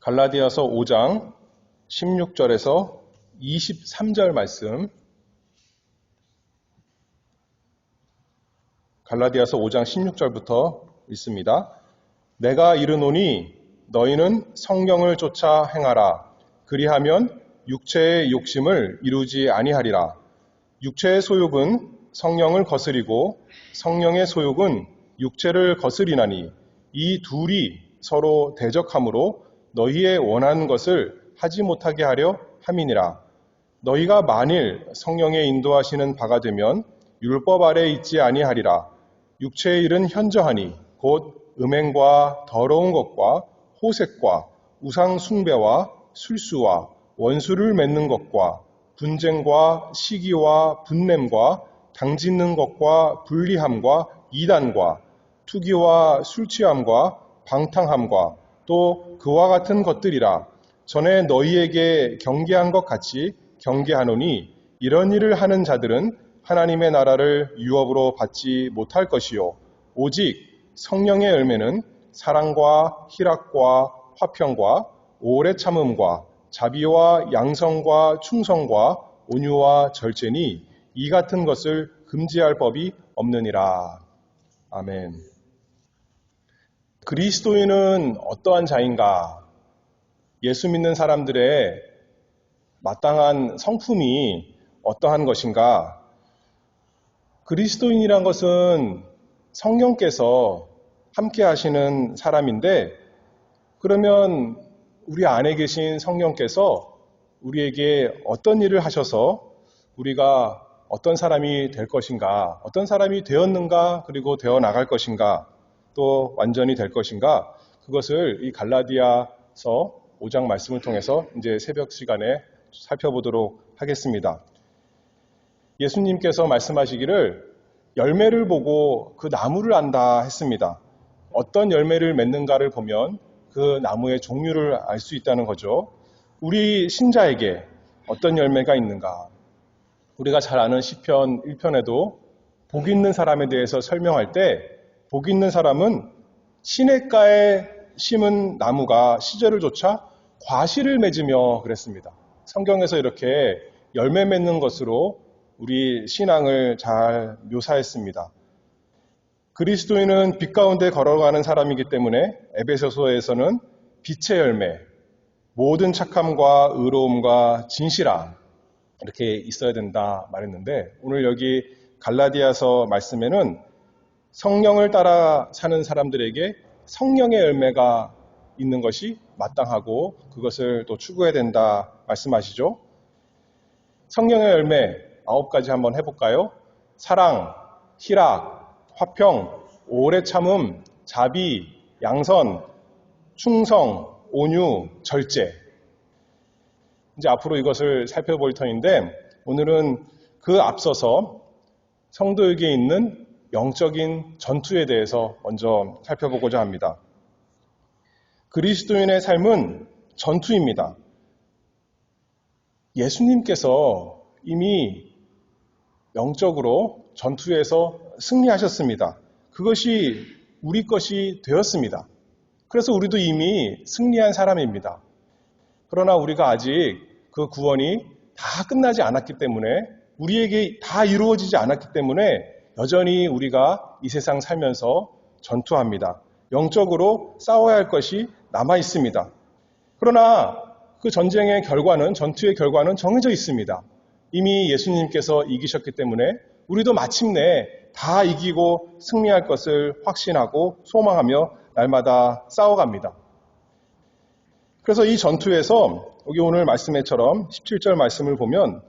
갈라디아서 5장 16절에서 23절 말씀, 갈라디아서 5장 16절부터 읽습니다. 내가 이르노니 너희는 성령을 쫓아 행하라. 그리하면 육체의 욕심을 이루지 아니하리라. 육체의 소욕은 성령을 거스리고 성령의 소욕은 육체를 거스리나니 이 둘이 서로 대적하므로 너희의 원하는 것을 하지 못하게 하려 함이니라. 너희가 만일 성령의 인도하시는 바가 되면 율법 아래 있지 아니하리라. 육체의 일은 현저하니 곧 음행과 더러운 것과 호색과 우상 숭배와 술수와 원수를 맺는 것과 분쟁과 시기와 분냄과 당짓는 것과 불리함과 이단과 투기와 술취함과 방탕함과 또 그와 같은 것들이라. 전에 너희에게 경계한 것 같이 경계하노니 이런 일을 하는 자들은 하나님의 나라를 유업으로 받지 못할 것이요 오직 성령의 열매는 사랑과 희락과 화평과 오래 참음과 자비와 양성과 충성과 온유와 절제니 이 같은 것을 금지할 법이 없느니라. 아멘. 그리스도인은 어떠한 자인가? 예수 믿는 사람들의 마땅한 성품이 어떠한 것인가? 그리스도인이란 것은 성령께서 함께 하시는 사람인데, 그러면 우리 안에 계신 성령께서 우리에게 어떤 일을 하셔서 우리가 어떤 사람이 될 것인가, 어떤 사람이 되었는가, 그리고 되어 나갈 것인가, 또 완전히 될 것인가, 그것을 이 갈라디아서 5장 말씀을 통해서 이제 새벽 시간에 살펴보도록 하겠습니다. 예수님께서 말씀하시기를 열매를 보고 그 나무를 안다 했습니다. 어떤 열매를 맺는가를 보면 그 나무의 종류를 알 수 있다는 거죠. 우리 신자에게 어떤 열매가 있는가? 우리가 잘 아는 시편 1편에도 복 있는 사람에 대해서 설명할 때 복 있는 사람은 시냇가에 심은 나무가 시절을 좇아 과실을 맺으며 그랬습니다. 성경에서 이렇게 열매 맺는 것으로 우리 신앙을 잘 묘사했습니다. 그리스도인은 빛 가운데 걸어가는 사람이기 때문에 에베소서에서는 빛의 열매, 모든 착함과 의로움과 진실함 이렇게 있어야 된다 말했는데, 오늘 여기 갈라디아서 말씀에는 성령을 따라 사는 사람들에게 성령의 열매가 있는 것이 마땅하고 그것을 또 추구해야 된다 말씀하시죠. 성령의 열매 9가지 한번 해볼까요? 사랑, 희락, 화평, 오래 참음, 자비, 양선, 충성, 온유, 절제. 이제 앞으로 이것을 살펴볼 터인데, 오늘은 그 앞서서 성도에게 있는 영적인 전투에 대해서 먼저 살펴보고자 합니다. 그리스도인의 삶은 전투입니다. 예수님께서 이미 영적으로 전투에서 승리하셨습니다. 그것이 우리 것이 되었습니다. 그래서 우리도 이미 승리한 사람입니다. 그러나 우리가 아직 그 구원이 다 끝나지 않았기 때문에, 우리에게 다 이루어지지 않았기 때문에 여전히 우리가 이 세상 살면서 전투합니다. 영적으로 싸워야 할 것이 남아 있습니다. 그러나 그 전쟁의 결과는, 전투의 결과는 정해져 있습니다. 이미 예수님께서 이기셨기 때문에 우리도 마침내 다 이기고 승리할 것을 확신하고 소망하며 날마다 싸워갑니다. 그래서 이 전투에서 여기 오늘 말씀에처럼 17절 말씀을 보면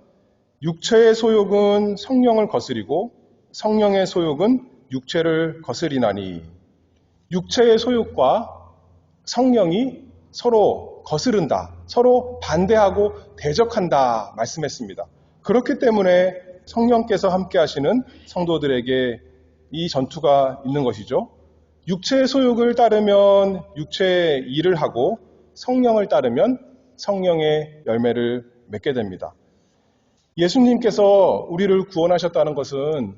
육체의 소욕은 성령을 거스리고 성령의 소욕은 육체를 거스리나니, 육체의 소욕과 성령이 서로 거스른다, 서로 반대하고 대적한다 말씀했습니다. 그렇기 때문에 성령께서 함께 하시는 성도들에게 이 전투가 있는 것이죠. 육체의 소욕을 따르면 육체의 일을 하고 성령을 따르면 성령의 열매를 맺게 됩니다. 예수님께서 우리를 구원하셨다는 것은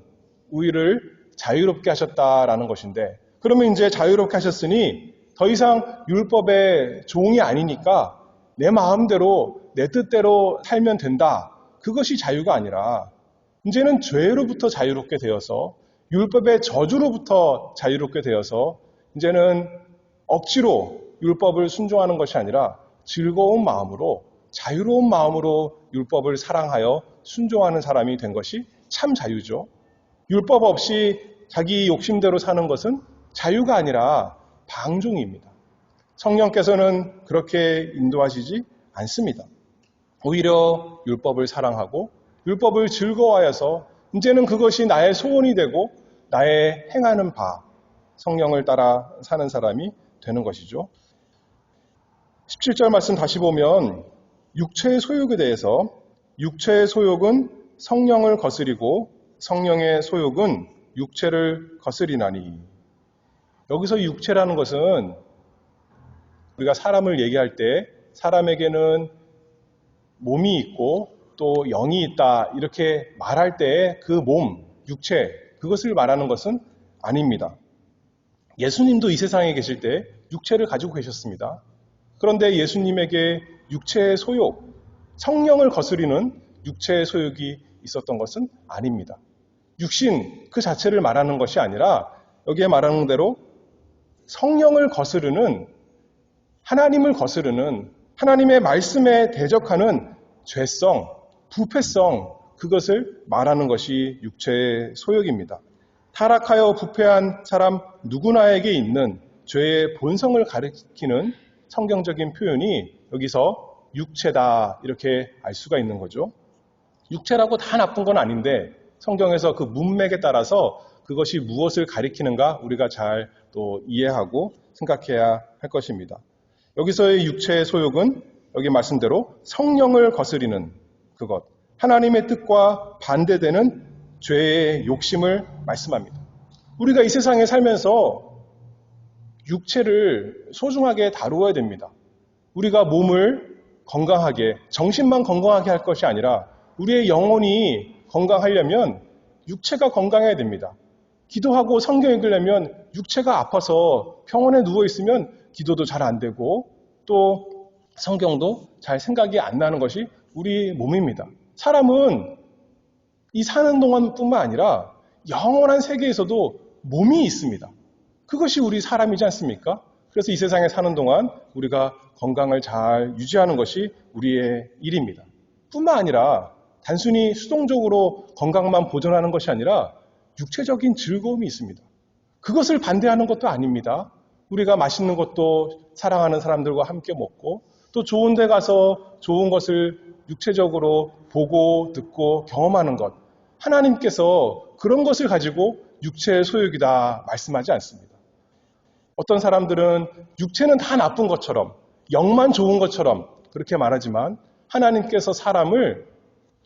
우리를 자유롭게 하셨다라는 것인데, 그러면 이제 자유롭게 하셨으니 더 이상 율법의 종이 아니니까 내 마음대로 내 뜻대로 살면 된다. 그것이 자유가 아니라 이제는 죄로부터 자유롭게 되어서 율법의 저주로부터 자유롭게 되어서 이제는 억지로 율법을 순종하는 것이 아니라 즐거운 마음으로 자유로운 마음으로 율법을 사랑하여 순종하는 사람이 된 것이 참 자유죠. 율법 없이 자기 욕심대로 사는 것은 자유가 아니라 방종입니다. 성령께서는 그렇게 인도하시지 않습니다. 오히려 율법을 사랑하고 율법을 즐거워하여서 이제는 그것이 나의 소원이 되고 나의 행하는 바, 성령을 따라 사는 사람이 되는 것이죠. 17절 말씀 다시 보면 육체의 소욕에 대해서 육체의 소욕은 성령을 거스리고 성령의 소욕은 육체를 거스리나니. 여기서 육체라는 것은 우리가 사람을 얘기할 때 사람에게는 몸이 있고 또 영이 있다 이렇게 말할 때 그 몸, 육체 그것을 말하는 것은 아닙니다. 예수님도 이 세상에 계실 때 육체를 가지고 계셨습니다. 그런데 예수님에게 육체의 소욕, 성령을 거스리는 육체의 소욕이 있었던 것은 아닙니다. 육신 그 자체를 말하는 것이 아니라 여기에 말하는 대로 성령을 거스르는 하나님을 거스르는 하나님의 말씀에 대적하는 죄성, 부패성 그것을 말하는 것이 육체의 소욕입니다. 타락하여 부패한 사람 누구나에게 있는 죄의 본성을 가리키는 성경적인 표현이 여기서 육체다 이렇게 알 수가 있는 거죠. 육체라고 다 나쁜 건 아닌데 성경에서 그 문맥에 따라서 그것이 무엇을 가리키는가 우리가 잘 또 이해하고 생각해야 할 것입니다. 여기서의 육체의 소욕은 여기 말씀대로 성령을 거스리는 그것, 하나님의 뜻과 반대되는 죄의 욕심을 말씀합니다. 우리가 이 세상에 살면서 육체를 소중하게 다루어야 됩니다. 우리가 몸을 건강하게, 정신만 건강하게 할 것이 아니라 우리의 영혼이 건강하려면 육체가 건강해야 됩니다. 기도하고 성경 읽으려면 육체가 아파서 병원에 누워있으면 기도도 잘 안 되고 또 성경도 잘 생각이 안 나는 것이 우리 몸입니다. 사람은 이 사는 동안뿐만 아니라 영원한 세계에서도 몸이 있습니다. 그것이 우리 사람이지 않습니까? 그래서 이 세상에 사는 동안 우리가 건강을 잘 유지하는 것이 우리의 일입니다. 뿐만 아니라 단순히 수동적으로 건강만 보존하는 것이 아니라 육체적인 즐거움이 있습니다. 그것을 반대하는 것도 아닙니다. 우리가 맛있는 것도 사랑하는 사람들과 함께 먹고 또 좋은 데 가서 좋은 것을 육체적으로 보고 듣고 경험하는 것. 하나님께서 그런 것을 가지고 육체의 소욕이다 말씀하지 않습니다. 어떤 사람들은 육체는 다 나쁜 것처럼 영만 좋은 것처럼 그렇게 말하지만 하나님께서 사람을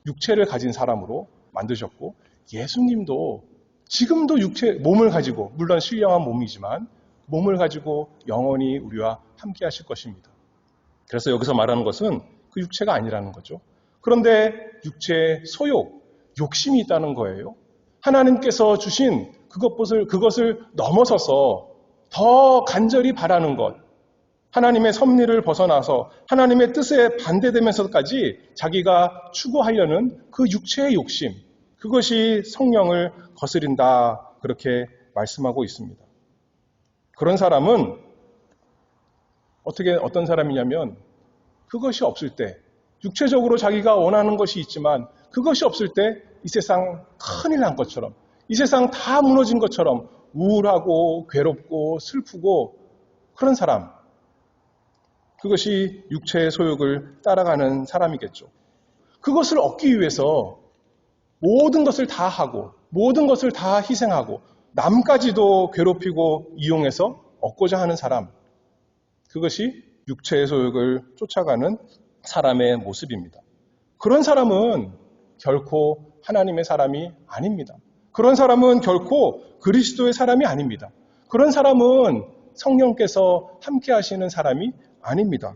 육체를 가진 사람으로 만드셨고 예수님도 지금도 몸을 가지고 물론 신령한 몸이지만 몸을 가지고 영원히 우리와 함께 하실 것입니다. 그래서 여기서 말하는 것은 그 육체가 아니라는 거죠. 그런데 육체의 소욕, 욕심이 있다는 거예요. 하나님께서 주신 그것을 넘어서서 더 간절히 바라는 것, 하나님의 섭리를 벗어나서 하나님의 뜻에 반대되면서까지 자기가 추구하려는 그 육체의 욕심, 그것이 성령을 거스린다 그렇게 말씀하고 있습니다. 그런 사람은 어떤 사람이냐면 그것이 없을 때 육체적으로 자기가 원하는 것이 있지만 그것이 없을 때 이 세상 큰일 난 것처럼 이 세상 다 무너진 것처럼 우울하고 괴롭고 슬프고 그런 사람, 그것이 육체의 소욕을 따라가는 사람이겠죠. 그것을 얻기 위해서 모든 것을 다 하고 모든 것을 다 희생하고 남까지도 괴롭히고 이용해서 얻고자 하는 사람, 그것이 육체의 소욕을 쫓아가는 사람의 모습입니다. 그런 사람은 결코 하나님의 사람이 아닙니다. 그런 사람은 결코 그리스도의 사람이 아닙니다. 그런 사람은 성령께서 함께 하시는 사람이 아닙니다.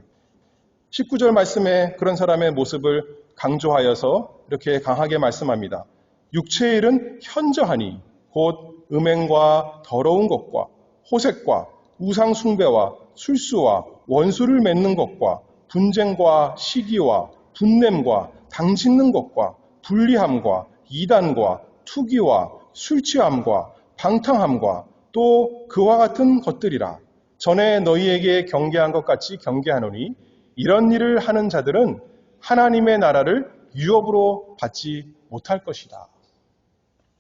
19절 말씀에 그런 사람의 모습을 강조하여서 이렇게 강하게 말씀합니다. 육체의 일은 현저하니 곧 음행과 더러운 것과 호색과 우상 숭배와 술수와 원수를 맺는 것과 분쟁과 시기와 분냄과 당짓는 것과 불리함과 이단과 투기와 술취함과 방탕함과 또 그와 같은 것들이라. 전에 너희에게 경계한 것 같이 경계하노니 이런 일을 하는 자들은 하나님의 나라를 유업으로 받지 못할 것이다.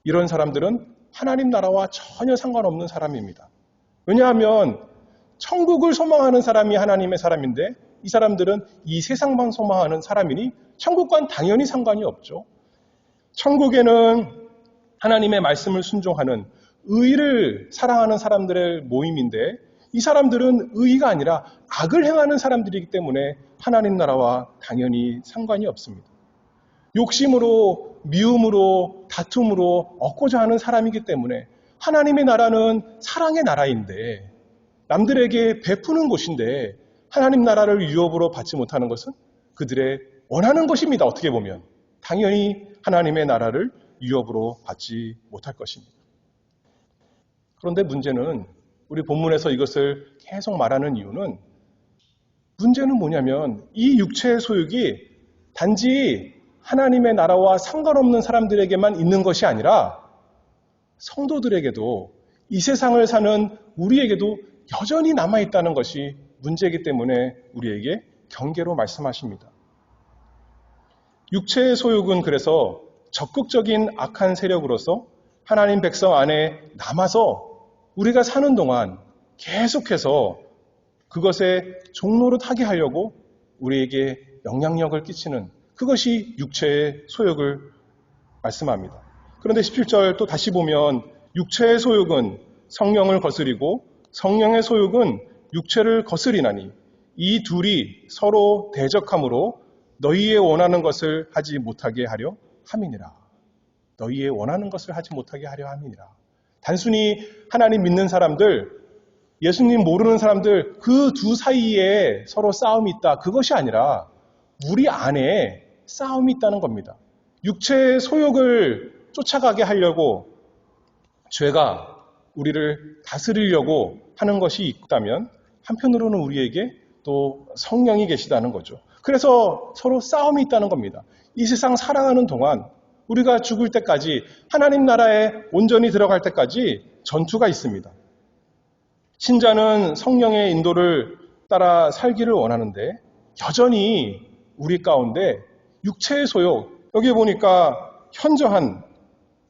이런 사람들은 하나님 나라와 전혀 상관없는 사람입니다. 왜냐하면 천국을 소망하는 사람이 하나님의 사람인데 이 사람들은 이 세상만 소망하는 사람이니 천국과는 당연히 상관이 없죠. 천국에는 하나님의 말씀을 순종하는 의를 사랑하는 사람들의 모임인데 이 사람들은 의가 아니라 악을 행하는 사람들이기 때문에 하나님 나라와 당연히 상관이 없습니다. 욕심으로, 미움으로, 다툼으로 얻고자 하는 사람이기 때문에 하나님의 나라는 사랑의 나라인데 남들에게 베푸는 곳인데 하나님 나라를 유업으로 받지 못하는 것은 그들의 원하는 것입니다. 어떻게 보면 당연히 하나님의 나라를 유업으로 받지 못할 것입니다. 그런데 문제는 우리 본문에서 이것을 계속 말하는 이유는 문제는 뭐냐면 이 육체의 소욕이 단지 하나님의 나라와 상관없는 사람들에게만 있는 것이 아니라 성도들에게도 이 세상을 사는 우리에게도 여전히 남아있다는 것이 문제이기 때문에 우리에게 경계로 말씀하십니다. 육체의 소욕은 그래서 적극적인 악한 세력으로서 하나님 백성 안에 남아서 우리가 사는 동안 계속해서 그것에 종노릇하게 하려고 우리에게 영향력을 끼치는 그것이 육체의 소욕을 말씀합니다. 그런데 17절 또 다시 보면 육체의 소욕은 성령을 거스리고 성령의 소욕은 육체를 거스리나니 이 둘이 서로 대적함으로 너희의 원하는 것을 하지 못하게 하려 함이니라. 너희의 원하는 것을 하지 못하게 하려 함이니라. 단순히 하나님 믿는 사람들, 예수님 모르는 사람들 그 두 사이에 서로 싸움이 있다. 그것이 아니라 우리 안에 싸움이 있다는 겁니다. 육체의 소욕을 쫓아가게 하려고 죄가 우리를 다스리려고 하는 것이 있다면 한편으로는 우리에게 또 성령이 계시다는 거죠. 그래서 서로 싸움이 있다는 겁니다. 이 세상 살아가는 동안 우리가 죽을 때까지 하나님 나라에 온전히 들어갈 때까지 전투가 있습니다. 신자는 성령의 인도를 따라 살기를 원하는데 여전히 우리 가운데 육체의 소욕, 여기 보니까 현저한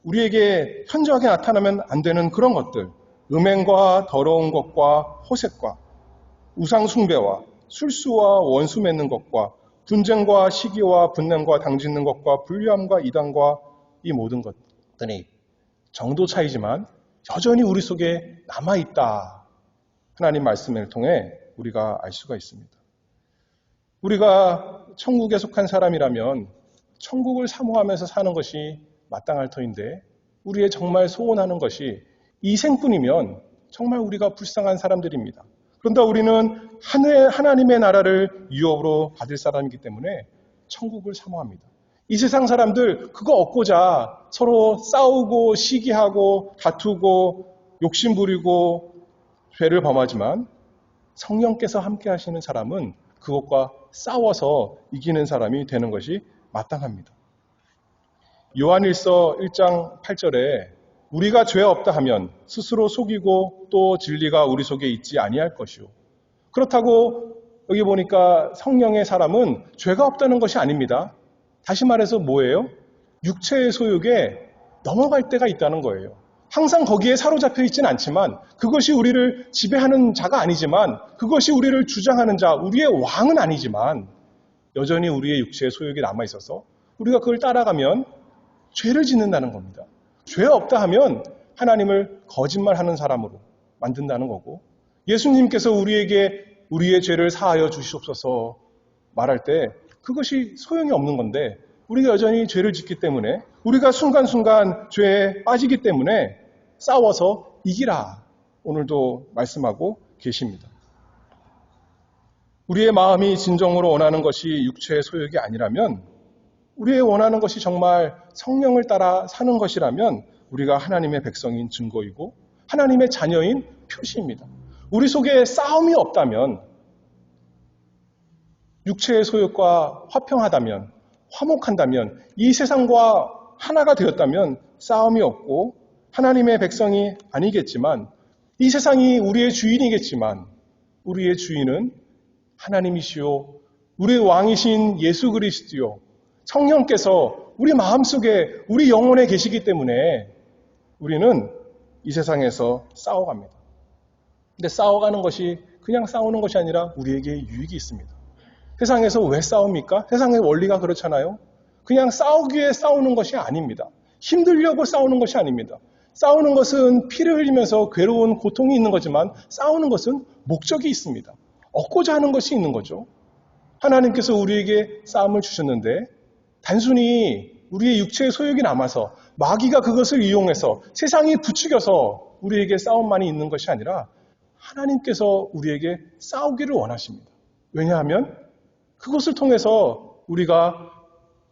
우리에게 현저하게 나타나면 안 되는 그런 것들, 음행과 더러운 것과 호색과 우상 숭배와 술수와 원수 맺는 것과 분쟁과 시기와 분냄과 당짓는 것과 불리함과 이단과 이 모든 것들이 정도 차이지만 여전히 우리 속에 남아있다. 하나님 말씀을 통해 우리가 알 수가 있습니다. 우리가 천국에 속한 사람이라면 천국을 사모하면서 사는 것이 마땅할 터인데 우리의 정말 소원하는 것이 이 생뿐이면 정말 우리가 불쌍한 사람들입니다. 그런데 우리는 하나님의 나라를 유업으로 받을 사람이기 때문에 천국을 사모합니다. 이 세상 사람들 그거 얻고자 서로 싸우고 시기하고 다투고 욕심 부리고 죄를 범하지만 성령께서 함께 하시는 사람은 그것과 싸워서 이기는 사람이 되는 것이 마땅합니다. 요한일서 1장 8절에 우리가 죄 없다 하면 스스로 속이고 또 진리가 우리 속에 있지 아니할 것이요. 그렇다고 여기 보니까 성령의 사람은 죄가 없다는 것이 아닙니다. 다시 말해서 뭐예요? 육체의 소욕에 넘어갈 때가 있다는 거예요. 항상 거기에 사로잡혀 있지는 않지만 그것이 우리를 지배하는 자가 아니지만 그것이 우리를 주장하는 자, 우리의 왕은 아니지만 여전히 우리의 육체의 소욕이 남아있어서 우리가 그걸 따라가면 죄를 짓는다는 겁니다. 죄 없다 하면 하나님을 거짓말하는 사람으로 만든다는 거고 예수님께서 우리에게 우리의 죄를 사하여 주시옵소서 말할 때 그것이 소용이 없는 건데 우리가 여전히 죄를 짓기 때문에 우리가 순간순간 죄에 빠지기 때문에 싸워서 이기라 오늘도 말씀하고 계십니다. 우리의 마음이 진정으로 원하는 것이 육체의 소욕이 아니라면 우리의 원하는 것이 정말 성령을 따라 사는 것이라면 우리가 하나님의 백성인 증거이고 하나님의 자녀인 표시입니다. 우리 속에 싸움이 없다면, 육체의 소욕과 화평하다면, 화목한다면, 이 세상과 하나가 되었다면 싸움이 없고 하나님의 백성이 아니겠지만, 이 세상이 우리의 주인이겠지만 우리의 주인은 하나님이시요 우리의 왕이신 예수 그리스도요 성령께서 우리 마음속에 우리 영혼에 계시기 때문에 우리는 이 세상에서 싸워갑니다. 근데 싸워가는 것이 그냥 싸우는 것이 아니라 우리에게 유익이 있습니다. 세상에서 왜 싸웁니까? 세상의 원리가 그렇잖아요. 그냥 싸우기 위해 싸우는 것이 아닙니다. 힘들려고 싸우는 것이 아닙니다. 싸우는 것은 피를 흘리면서 괴로운 고통이 있는 거지만 싸우는 것은 목적이 있습니다. 얻고자 하는 것이 있는 거죠. 하나님께서 우리에게 싸움을 주셨는데 단순히 우리의 육체의 소욕이 남아서 마귀가 그것을 이용해서 세상이 부추겨서 우리에게 싸움만이 있는 것이 아니라 하나님께서 우리에게 싸우기를 원하십니다. 왜냐하면 그것을 통해서 우리가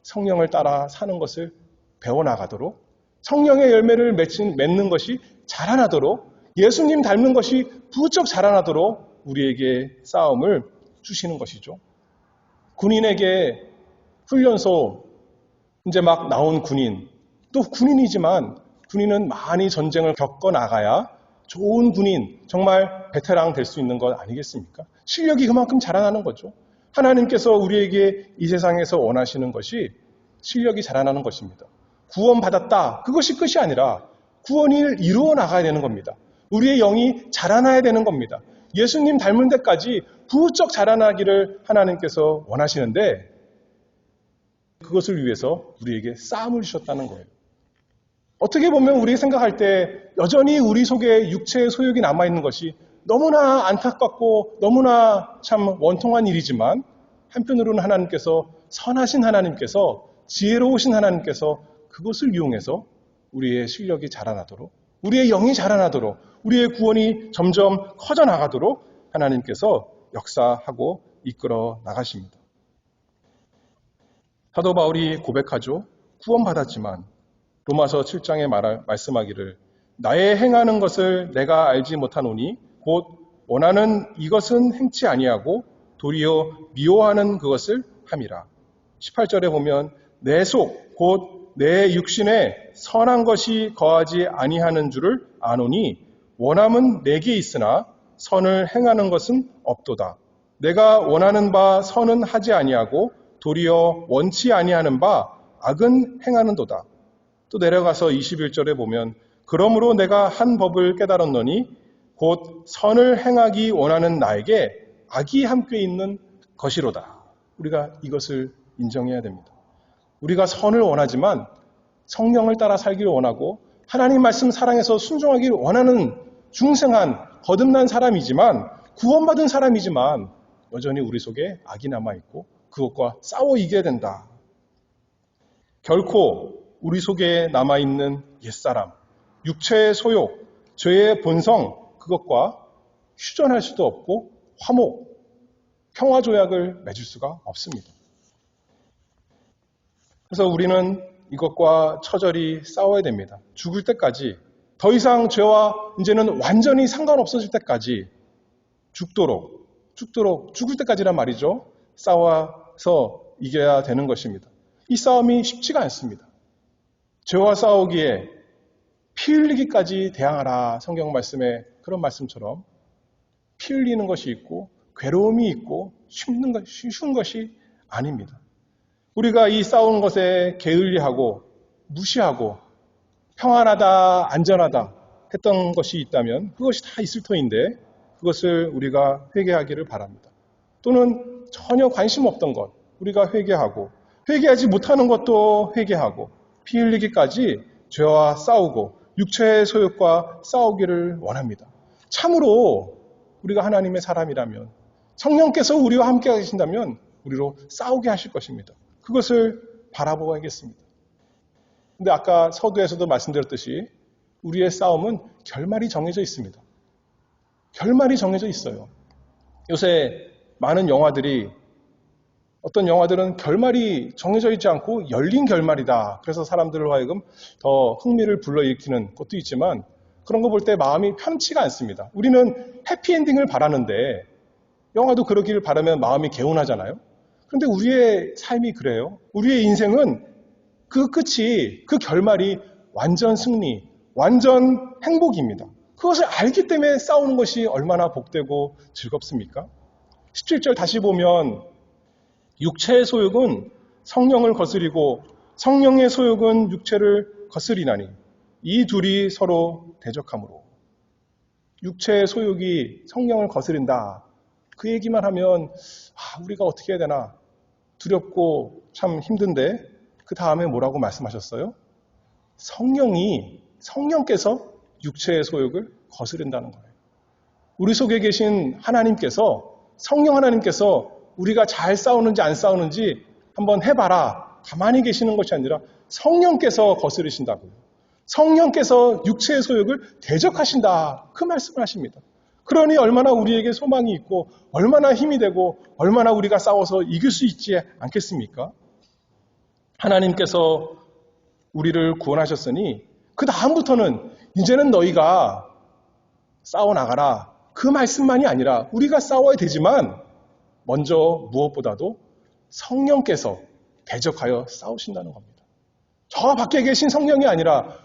성령을 따라 사는 것을 배워나가도록 성령의 열매를 맺는 것이 자라나도록 예수님 닮는 것이 부쩍 자라나도록 우리에게 싸움을 주시는 것이죠. 군인에게 훈련소 이제 막 나온 군인 또 군인이지만 군인은 많이 전쟁을 겪어 나가야 좋은 군인 정말 베테랑 될 수 있는 것 아니겠습니까? 실력이 그만큼 자라나는 거죠. 하나님께서 우리에게 이 세상에서 원하시는 것이 실력이 자라나는 것입니다. 구원받았다. 그것이 끝이 아니라 구원을 이루어 나가야 되는 겁니다. 우리의 영이 자라나야 되는 겁니다. 예수님 닮은 데까지 부쩍 자라나기를 하나님께서 원하시는데 그것을 위해서 우리에게 싸움을 주셨다는 거예요. 어떻게 보면 우리가 생각할 때 여전히 우리 속에 육체의 소욕이 남아있는 것이 너무나 안타깝고 너무나 참 원통한 일이지만 한편으로는 하나님께서 선하신 하나님께서 지혜로우신 하나님께서 그것을 이용해서 우리의 실력이 자라나도록 우리의 영이 자라나도록 우리의 구원이 점점 커져나가도록 하나님께서 역사하고 이끌어 나가십니다. 사도 바울이 고백하죠. 구원받았지만 로마서 7장에 말씀하기를 나의 행하는 것을 내가 알지 못하노니 곧 원하는 이것은 행치 아니하고 도리어 미워하는 그것을 함이라. 18절에 보면 내 속 곧 내 육신에 선한 것이 거하지 아니하는 줄을 아노니 원함은 내게 있으나 선을 행하는 것은 없도다. 내가 원하는 바 선은 하지 아니하고 도리어 원치 아니하는 바 악은 행하는도다. 또 내려가서 21절에 보면 그러므로 내가 한 법을 깨달았노니 곧 선을 행하기 원하는 나에게 악이 함께 있는 것이로다. 우리가 이것을 인정해야 됩니다. 우리가 선을 원하지만 성령을 따라 살기를 원하고 하나님 말씀 사랑해서 순종하기를 원하는 중생한 거듭난 사람이지만 구원받은 사람이지만 여전히 우리 속에 악이 남아있고 그것과 싸워 이겨야 된다. 결코 우리 속에 남아있는 옛사람, 육체의 소욕, 죄의 본성 그것과 휴전할 수도 없고 화목, 평화조약을 맺을 수가 없습니다. 그래서 우리는 이것과 처절히 싸워야 됩니다. 죽을 때까지 더 이상 죄와 이제는 완전히 상관없어질 때까지 죽도록 죽을 때까지란 말이죠. 싸워서 이겨야 되는 것입니다. 이 싸움이 쉽지가 않습니다. 죄와 싸우기에 피 흘리기까지 대항하라. 성경 말씀에 그런 말씀처럼 피 흘리는 것이 있고 괴로움이 있고 쉬운 것이 아닙니다. 우리가 이 싸우는 것에 게을리하고 무시하고 평안하다, 안전하다 했던 것이 있다면 그것이 다 있을 터인데 그것을 우리가 회개하기를 바랍니다. 또는 전혀 관심 없던 것 우리가 회개하고 회개하지 못하는 것도 회개하고 피 흘리기까지 죄와 싸우고 육체의 소욕과 싸우기를 원합니다. 참으로 우리가 하나님의 사람이라면 성령께서 우리와 함께 계신다면 우리로 싸우게 하실 것입니다. 그것을 바라보아야겠습니다. 근데 아까 서두에서도 말씀드렸듯이 우리의 싸움은 결말이 정해져 있습니다. 결말이 정해져 있어요. 요새 많은 영화들이 어떤 영화들은 결말이 정해져 있지 않고 열린 결말이다. 그래서 사람들을 하여금 더 흥미를 불러일으키는 것도 있지만 그런 거 볼 때 마음이 편치가 않습니다. 우리는 해피엔딩을 바라는데 영화도 그러기를 바라면 마음이 개운하잖아요. 그런데 우리의 삶이 그래요. 우리의 인생은 그 끝이, 그 결말이 완전 승리, 완전 행복입니다. 그것을 알기 때문에 싸우는 것이 얼마나 복되고 즐겁습니까? 17절 다시 보면 육체의 소욕은 성령을 거스리고 성령의 소욕은 육체를 거스리나니 이 둘이 서로 대적하므로. 육체의 소욕이 성령을 거스린다. 그 얘기만 하면 우리가 어떻게 해야 되나 두렵고 참 힘든데 그 다음에 뭐라고 말씀하셨어요? 성령께서 육체의 소욕을 거스른다는 거예요. 우리 속에 계신 하나님께서, 성령 하나님께서 우리가 잘 싸우는지 안 싸우는지 한번 해봐라. 가만히 계시는 것이 아니라 성령께서 거스르신다고요. 성령께서 육체의 소욕을 대적하신다. 그 말씀을 하십니다. 그러니 얼마나 우리에게 소망이 있고 얼마나 힘이 되고 얼마나 우리가 싸워서 이길 수 있지 않겠습니까? 하나님께서 우리를 구원하셨으니 그 다음부터는 이제는 너희가 싸워나가라. 그 말씀만이 아니라 우리가 싸워야 되지만 먼저 무엇보다도 성령께서 대적하여 싸우신다는 겁니다. 저 밖에 계신 성령이 아니라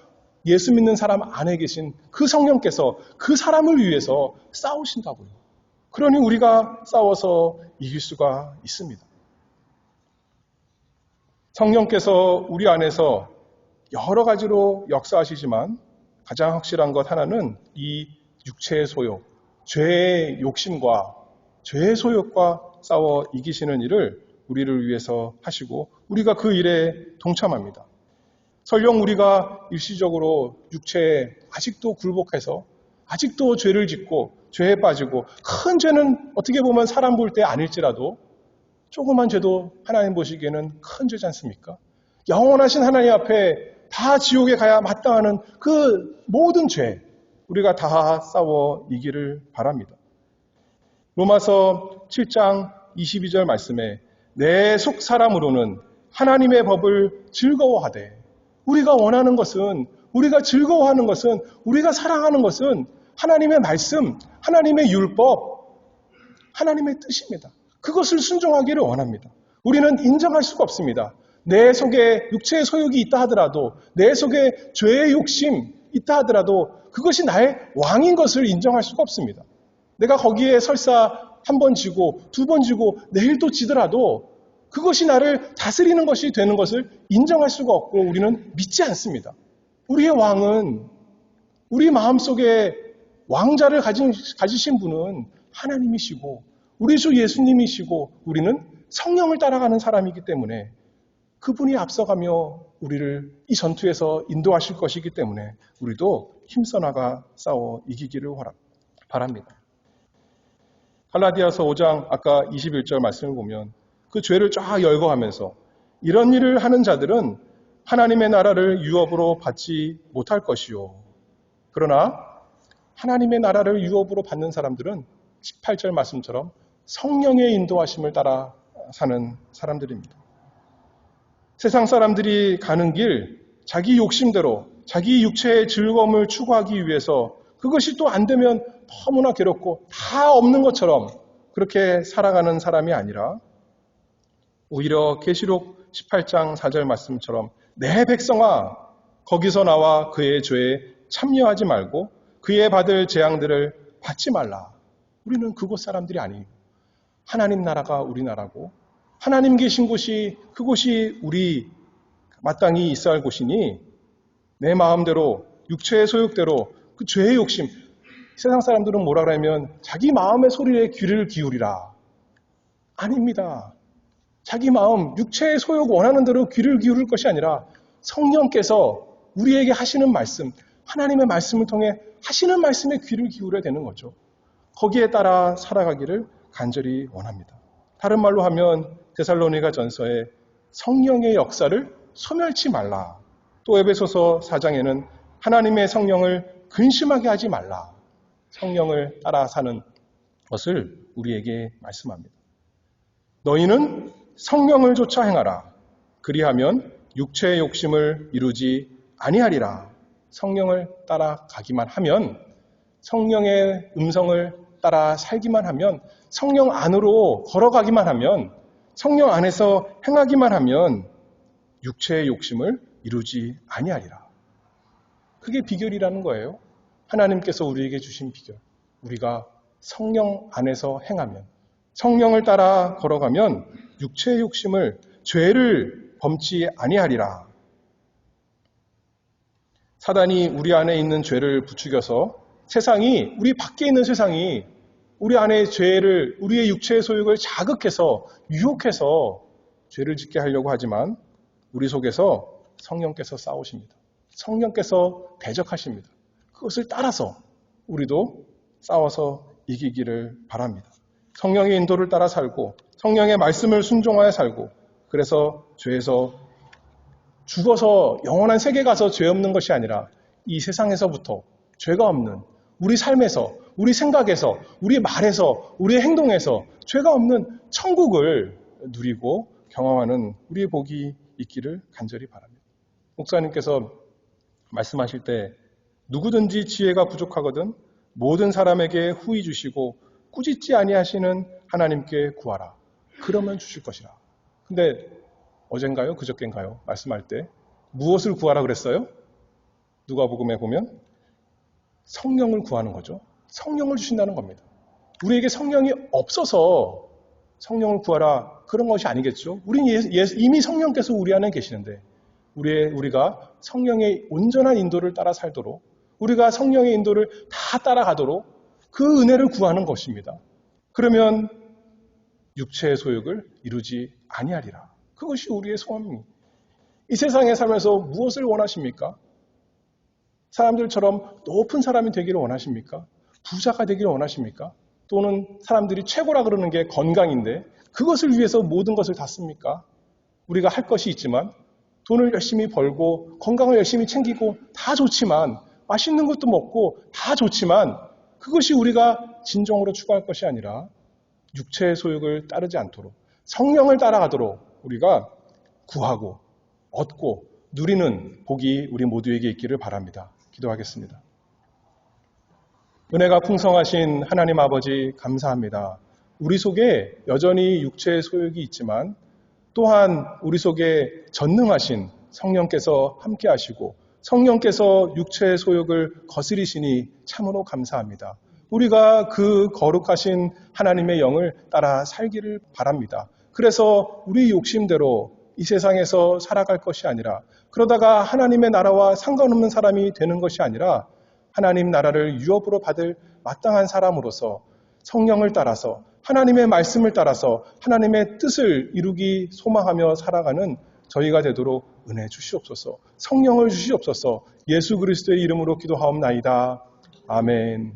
예수 믿는 사람 안에 계신 그 성령께서 그 사람을 위해서 싸우신다고요. 그러니 우리가 싸워서 이길 수가 있습니다. 성령께서 우리 안에서 여러 가지로 역사하시지만 가장 확실한 것 하나는 이 육체의 소욕, 죄의 욕심과 죄의 소욕과 싸워 이기시는 일을 우리를 위해서 하시고 우리가 그 일에 동참합니다. 설령 우리가 일시적으로 육체에 아직도 굴복해서 아직도 죄를 짓고 죄에 빠지고 큰 죄는 어떻게 보면 사람 볼 때 아닐지라도 조그만 죄도 하나님 보시기에는 큰 죄지 않습니까? 영원하신 하나님 앞에 다 지옥에 가야 마땅하는 그 모든 죄 우리가 다 싸워 이기를 바랍니다. 로마서 7장 22절 말씀에 내 속 사람으로는 하나님의 법을 즐거워하되 우리가 원하는 것은 우리가 즐거워하는 것은 우리가 사랑하는 것은 하나님의 말씀, 하나님의 율법, 하나님의 뜻입니다. 그것을 순종하기를 원합니다. 우리는 인정할 수가 없습니다. 내 속에 육체의 소욕이 있다 하더라도 내 속에 죄의 욕심 있다 하더라도 그것이 나의 왕인 것을 인정할 수가 없습니다. 내가 거기에 설사 한 번 지고 두 번 지고 내일 또 지더라도 그것이 나를 다스리는 것이 되는 것을 인정할 수가 없고 우리는 믿지 않습니다. 우리의 왕은 우리 마음속에 왕자를 가지신 분은 하나님이시고 우리 주 예수님이시고 우리는 성령을 따라가는 사람이기 때문에 그분이 앞서가며 우리를 이 전투에서 인도하실 것이기 때문에 우리도 힘써 나가 싸워 이기기를 바랍니다. 갈라디아서 5장 아까 21절 말씀을 보면 그 죄를 쫙 열거하면서 이런 일을 하는 자들은 하나님의 나라를 유업으로 받지 못할 것이요. 그러나 하나님의 나라를 유업으로 받는 사람들은 18절 말씀처럼 성령의 인도하심을 따라 사는 사람들입니다. 세상 사람들이 가는 길, 자기 욕심대로 자기 육체의 즐거움을 추구하기 위해서 그것이 또 안 되면 너무나 괴롭고 다 없는 것처럼 그렇게 살아가는 사람이 아니라 오히려 계시록 18장 4절 말씀처럼 내 백성아 거기서 나와 그의 죄에 참여하지 말고 그의 받을 재앙들을 받지 말라. 우리는 그곳 사람들이 아니에요. 하나님 나라가 우리 나라고 하나님 계신 곳이 그곳이 우리 마땅히 있어야 할 곳이니 내 마음대로 육체의 소욕대로 그 죄의 욕심 세상 사람들은 뭐라 그러면 자기 마음의 소리에 귀를 기울이라. 아닙니다. 자기 마음, 육체의 소욕 원하는 대로 귀를 기울일 것이 아니라 성령께서 우리에게 하시는 말씀, 하나님의 말씀을 통해 하시는 말씀에 귀를 기울여야 되는 거죠. 거기에 따라 살아가기를 간절히 원합니다. 다른 말로 하면 데살로니가 전서에 성령의 역사를 소멸치 말라. 또 에베소서 4장에는 하나님의 성령을 근심하게 하지 말라. 성령을 따라 사는 것을 우리에게 말씀합니다. 너희는 성령을 쫓아 행하라. 그리하면 육체의 욕심을 이루지 아니하리라. 성령을 따라가기만 하면, 성령의 음성을 따라 살기만 하면, 성령 안으로 걸어가기만 하면, 성령 안에서 행하기만 하면 육체의 욕심을 이루지 아니하리라. 그게 비결이라는 거예요. 하나님께서 우리에게 주신 비결. 우리가 성령 안에서 행하면, 성령을 따라 걸어가면 육체의 욕심을, 죄를 범치 아니하리라. 사단이 우리 안에 있는 죄를 부추겨서 세상이, 우리 밖에 있는 세상이 우리 안에 죄를, 우리의 육체의 소욕을 자극해서, 유혹해서 죄를 짓게 하려고 하지만 우리 속에서 성령께서 싸우십니다. 성령께서 대적하십니다. 그것을 따라서 우리도 싸워서 이기기를 바랍니다. 성령의 인도를 따라 살고 성령의 말씀을 순종하여 살고, 그래서 죄에서 죽어서 영원한 세계 가서 죄 없는 것이 아니라 이 세상에서부터 죄가 없는 우리 삶에서, 우리 생각에서, 우리 말에서, 우리의 행동에서 죄가 없는 천국을 누리고 경험하는 우리의 복이 있기를 간절히 바랍니다. 목사님께서 말씀하실 때 누구든지 지혜가 부족하거든 모든 사람에게 후히 주시고 꾸짖지 아니하시는 하나님께 구하라. 그러면 주실 것이라. 근데 어젠가요? 그저께인가요? 말씀할 때 무엇을 구하라 그랬어요? 누가복음에 보면 성령을 구하는 거죠. 성령을 주신다는 겁니다. 우리에게 성령이 없어서 성령을 구하라 그런 것이 아니겠죠. 우리는 이미 성령께서 우리 안에 계시는데 우리가 성령의 온전한 인도를 따라 살도록, 우리가 성령의 인도를 다 따라가도록 그 은혜를 구하는 것입니다. 그러면 육체의 소욕을 이루지 아니하리라. 그것이 우리의 소원입니다. 이 세상에 살면서 무엇을 원하십니까? 사람들처럼 높은 사람이 되기를 원하십니까? 부자가 되기를 원하십니까? 또는 사람들이 최고라 그러는 게 건강인데 그것을 위해서 모든 것을 다 씁니까? 우리가 할 것이 있지만, 돈을 열심히 벌고 건강을 열심히 챙기고 다 좋지만, 맛있는 것도 먹고 다 좋지만, 그것이 우리가 진정으로 추구할 것이 아니라 육체의 소욕을 따르지 않도록 성령을 따라가도록 우리가 구하고 얻고 누리는 복이 우리 모두에게 있기를 바랍니다. 기도하겠습니다. 은혜가 풍성하신 하나님 아버지 감사합니다. 우리 속에 여전히 육체의 소욕이 있지만 또한 우리 속에 전능하신 성령께서 함께 하시고 성령께서 육체의 소욕을 거스리시니 참으로 감사합니다. 우리가 그 거룩하신 하나님의 영을 따라 살기를 바랍니다. 그래서 우리 욕심대로 이 세상에서 살아갈 것이 아니라, 그러다가 하나님의 나라와 상관없는 사람이 되는 것이 아니라 하나님 나라를 유업으로 받을 마땅한 사람으로서 성령을 따라서 하나님의 말씀을 따라서 하나님의 뜻을 이루기 소망하며 살아가는 저희가 되도록 은혜 주시옵소서. 성령을 주시옵소서. 예수 그리스도의 이름으로 기도하옵나이다. 아멘.